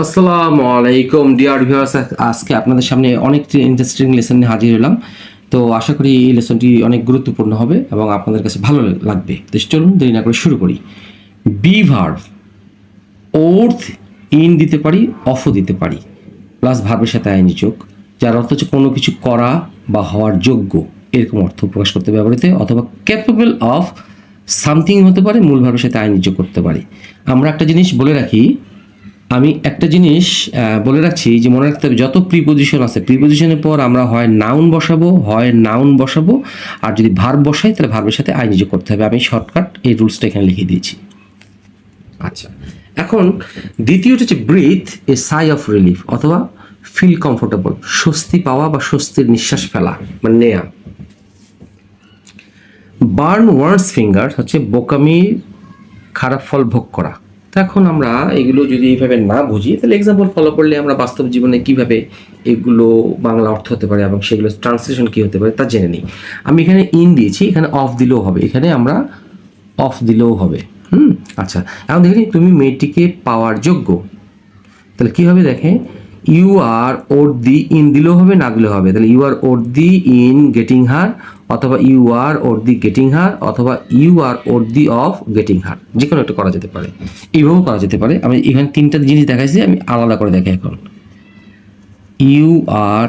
আসসালামু আলাইকুম dear viewers, আজকে আপনাদের সামনে অনেকটি ইন্টারেস্টিং লেসন নিয়ে হাজির হলাম। তো আশা করি এই লেসনটি অনেক গুরুত্বপূর্ণ হবে এবং আপনাদের কাছে ভালো লাগবে। তো চলুন দেরি না করে শুরু করি। বি ভার্ব ওর্থ ইন দিতে পারি, অফও দিতে পারি, প্লাস ভার্বের সাথে আইনি যোগ, যার অর্থ হচ্ছে কোনো কিছু করা বা হওয়ার যোগ্য, এরকম অর্থ প্রকাশ করতে ব্যবহৃত, অথবা ক্যাপেবল অফ সামথিং হতে পারে, মূল ভার্বের সাথে আইনি যোগ করতে পারি। আমরা একটা জিনিস বলে রাখি, আমি একটা জিনিস বলে রাখছি যে মনে রাখতে হবে, যত প্রিপোজিশন আছে প্রিপোজিশনের পর আমরা হয় নাউন বসাবো, আর যদি ভার্ব বসাই তাহলে ভার্বের সাথে আইনি যোগ করতে হবে। আমি শর্টকাট এই রুলসটা এখানে লিখে দিয়েছি। আচ্ছা, এখন দ্বিতীয়টা হচ্ছে breathe a sigh of relief অথবা ফিল কমফোর্টেবল, স্বস্তি পাওয়া বা স্বস্তির নিঃশ্বাস ফেলা মানে নেয়া। বার্ন ওয়ার্ডস ফিঙ্গার হচ্ছে বোকামি, খারাপ ফল ভোগ করা। তো এখন আমরা এগুলো যদি এইভাবে না বুঝি তাহলে এক্সাম্পল ফলো করলে আমরা বাস্তব জীবনে কিভাবে এগুলো বাংলা অর্থ হতে পারে এবং সেগুলো ট্রান্সলেশন কী হতে পারে তা জেনে নিই। আমি এখানে ইন দিয়েছি, এখানে অফ দিলেও হবে, এখানে আমরা অফ দিলেও হবে। আচ্ছা, এখন দেখি তুমি মেয়েটিকে পাওয়ার যোগ্য, তাহলে কী হবে দেখে, you are or the in দিলেও হবে, না দিলেও হবে। তাহলে you are or the in getting her, অথবা you are or the getting her, অথবা you are or the of getting her, যে কোনো একটা করা যেতে পারে, এইভাবেও করা যেতে পারে। আমি এখানে তিনটা জিনিস দেখাইছি, আমি আলাদা করে দেখাই। এখন you are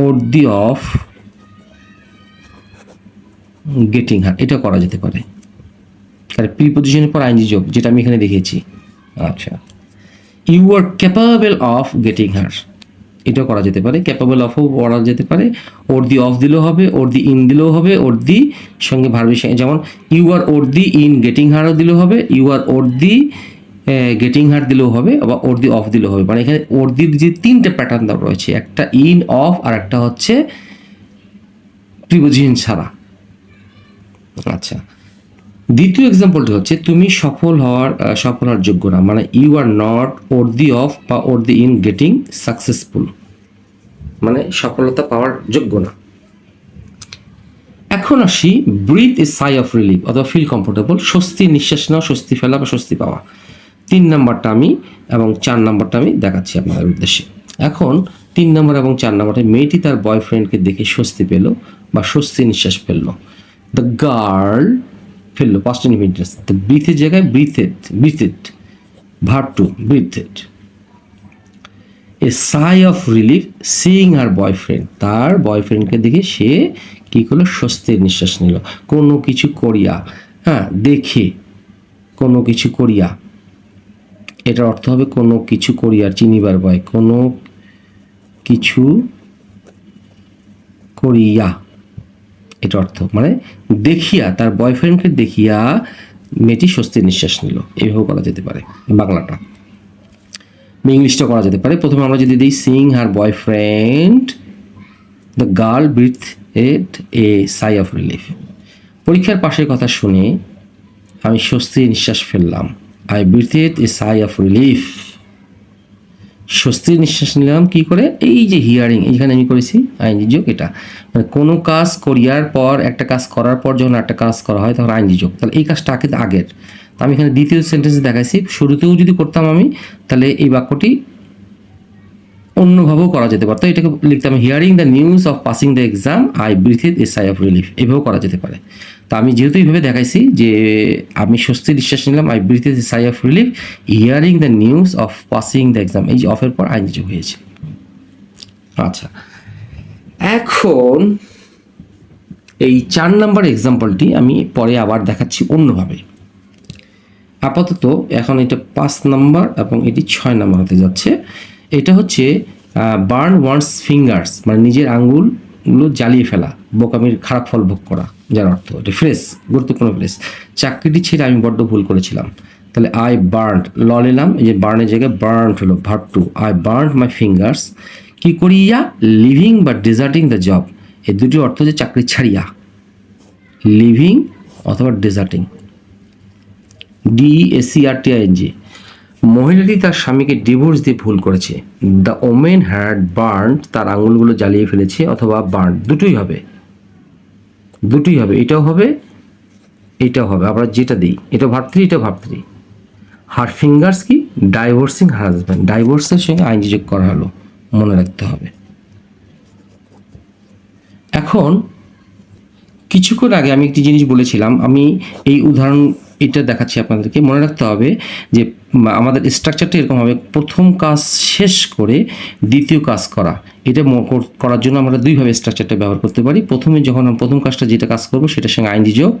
or the of getting her, এটা করা যেতে পারে। তাহলে প্রিপোজিশনের পর আইনজি যোগ, যেটা আমি এখানে দেখিয়েছি। আচ্ছা, you are capable of getting her, এটাও করা যেতে পারে। ক্যাপাবল অফও করা যেতে পারে, ওর দি অফ দিলেও হবে, ওর দি ইন দিলেও হবে, ওর দি সঙ্গে ভার্বের সঙ্গে, যেমন you are or the in getting হারও দিলেও হবে, you are or the getting হার দিলেও হবে, আবার ওর দি অফ দিলেও হবে। মানে এখানে ওর দির যে তিনটে প্যাটার্ন দেওয়া রয়েছে, একটা ইন, অফ, আর একটা হচ্ছে প্রিপোজিশন ছাড়া। আচ্ছা, দ্বিতীয় এক্সাম্পলটি হচ্ছে তুমি সফল হওয়ার যোগ্য না, মানে you are not or the of বা ওর দি ইন গেটিং সাকসেসফুল, মানে সফলতা পাওয়ার যোগ্য না। এখন আসি breathe a sigh of relief অথবা ফিল কমফোর্টেবল, স্বস্তি নিঃশ্বাস নেওয়া, স্বস্তি ফেলা বা স্বস্তি পাওয়া। 3 নম্বরটা আমি এবং 4 নম্বরটা আমি দেখাচ্ছি আপনাদের উদ্দেশ্যে। এখন 3 নম্বর এবং 4 নম্বরটা, মেয়েটি তার বয়ফ্রেন্ডকে দেখে স্বস্তি পেল বা স্বস্তি নিঃশ্বাস ফেললো। দ্য গার্ল ফেললো, পাস্ট ইনফিনিটিভ, দ্য ব্রিথের জায়গায় ব্রিথেড, verb two ব্রিথেড। A sigh of relief seeing her boyfriend, তার বয়ফ্রেন্ডকে দেখে সে কী করলো, স্বস্তির নিঃশ্বাস নিল। কোনো কিছু করিয়া, দেখে কোনো কিছু করিয়া, এটার অর্থ হবে কোনো কিছু করিয়া, চিনিবার বয়, কোনো কিছু করিয়া, এটা অর্থ মানে দেখিয়া, তার বয়ফ্রেন্ডকে দেখিয়া মেয়েটি স্বস্তির নিঃশ্বাস নিল। এইভাবে করা যেতে পারে বাংলাটা। ইংলিশটা করা যেতে পারে। প্রথমে আমরা যদি দিই seeing her boyfriend, the girl breathed a sigh of relief. পরীক্ষার পাশের কথা শুনে আমি স্বস্তির নিঃশ্বাস ফেললাম, I breathed a sigh of relief. স্বস্তির নিঃশ্বাস নিলাম কি করে, এই যে হিয়ারিং, এইখানে আমি করেছি আইনজি যোগ। এটা মানে কোনো কাজ করিয়ার পর, একটা কাজ করার পর যখন একটা কাজ করা হয় তখন আইনজি যোগ, তাহলে এই কাজটা আগের। আমি এখানে দ্বিতীয় সেন্টেন্সে দেখাইছি, শুরুতেও যদি করতাম আমি তাহলে এই বাক্যটি অন্যভাবেও করা যেতে পারতো। এটাকে লিখতাম hearing the news of passing the exam I breathed a sigh of relief, এভাবেও করা যেতে পারে। তো আমি যেহেতু এইভাবে দেখাইছি যে আমি স্বস্তির নিঃশ্বাস নিলাম, I breathed a sigh of relief hearing the news of passing the exam, এই যে অফের পর আইনজি হয়েছে। আচ্ছা, এখন এই 4 নম্বর এক্সাম্পলটি আমি পরে আবার দেখাচ্ছি অন্যভাবে। আপাতত এখন এটা 5 নম্বর এবং এটি 6 নম্বর হতে যাচ্ছে। এটা হচ্ছে বার্ন ওয়ান্স ফিঙ্গার্স, মানে নিজের আঙ্গুলগুলো জ্বালিয়ে ফেলা, বোকামির খারাপ ফল ভোগ করা, যার অর্থ। এটা ফ্রেস, গুরুত্বপূর্ণ ফ্রেস। চাকরিটি ছেড়ে আমি বড্ড ভুল করেছিলাম, তাহলে আই বার্ন, ল নিলাম, এই যে বার্নের জায়গায় বার্ন হলো verb two, I burn my fingers কি করিয়া, লিভিং বা ডেজার্টিং দ্য জব। এই দুটি অর্থ যে চাকরি ছাড়িয়া, লিভিং অথবা ডেজার্টিং। DESERTING, মহিলাটি তার স্বামীকে ডিভোর্স দিয়ে ভুল করেছে। দ্য ওমেন হ্যাড বার্ন, তার আঙুলগুলো জ্বালিয়ে ফেলেছে, অথবা বার্ন, দুটোই হবে, এটাও হবে, এটাও হবে। আবার যেটা দিই, এটা ভার্ব থ্রি, এটা ভার্ব থ্রি। হার ফিঙ্গার্স কি ডাইভোর্সিং হার হাজব্যান্ড, ডাইভোর্সের সঙ্গে আইনজি যোগ করা হলো, মনে রাখতে হবে। এখন কিছুক্ষণ আগে আমি একটি জিনিস বলেছিলাম, আমি এই উদাহরণ এটা দেখাচ্ছি আপনাদেরকে, মনে রাখতে হবে যে আমাদের স্ট্রাকচারটা এরকম হবে, প্রথম কাজ শেষ করে দ্বিতীয় কাজ করা। এটা করার জন্য আমরা দুইভাবে স্ট্রাকচারটা ব্যবহার করতে পারি। প্রথমে যখন আমরা প্রথম কাজটা যেটা কাজ করবো সেটার সঙ্গে আইনজি যোগ,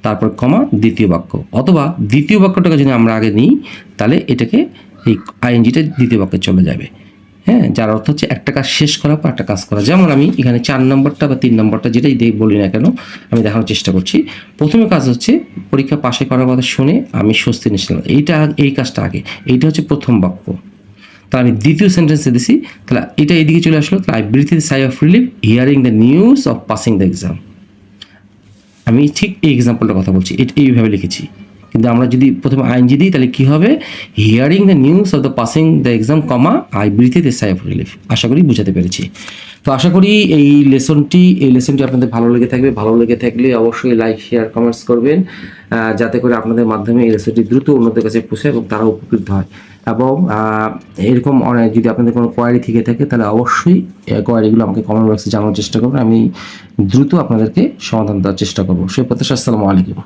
তারপর কমা দ্বিতীয় বাক্য, অথবা দ্বিতীয় বাক্যটাকে যদি আমরা আগে নিই তাহলে এটাকে এই আইনজিটা দ্বিতীয় বাক্যে চলে যাবে। হ্যাঁ, যার অর্থ হচ্ছে একটা কাজ শেষ করা বা একটা কাজ করা। যেমন আমি এখানে 4 নম্বরটা বা 3 নম্বরটা যেটাই বলি না কেন আমি দেখানোর চেষ্টা করছি। প্রথমে কাজ হচ্ছে পরীক্ষা পাশে করার কথা শুনে আমি স্বস্তি নিয়েছিলাম, এই কাজটা আগে, এইটা হচ্ছে প্রথম বাক্য। তাহলে আমি দ্বিতীয় সেন্টেন্সে দিছি, তাহলে এটা এদিকে চলে আসলো, তাহলে I breathe a sigh of relief hearing the news of passing the exam. আমি ঠিক এই এক্সাম্পলটার কথা বলছি, এইভাবে লিখেছি। কিন্তু আমরা যদি প্রথমে আইনজি দিই তাহলে কী হবে, hearing the news of the passing the exam comma I breathe a sigh of relief. আশা করি বুঝাতে পেরেছি। তো আশা করি এই লেসনটি আপনাদের ভালো লেগে থাকবে। ভালো লেগে থাকলে অবশ্যই লাইক শেয়ার কমেন্টস করবেন, যাতে করে আপনাদের মাধ্যমে এই লেসনটি দ্রুত অন্যদের কাছে পৌঁছায় এবং তারা উপকৃত হয়। এবং এরকম যদি আপনাদের কোনো কোয়ারি থেকে থাকে তাহলে অবশ্যই কোয়ারিগুলো আমাকে কমেন্ট বক্সে জানানোর চেষ্টা করবেন, আমি দ্রুত আপনাদেরকে সমাধান দেওয়ার চেষ্টা করবো। সেই প্রত্যাশা। আসসালামু আলাইকুম।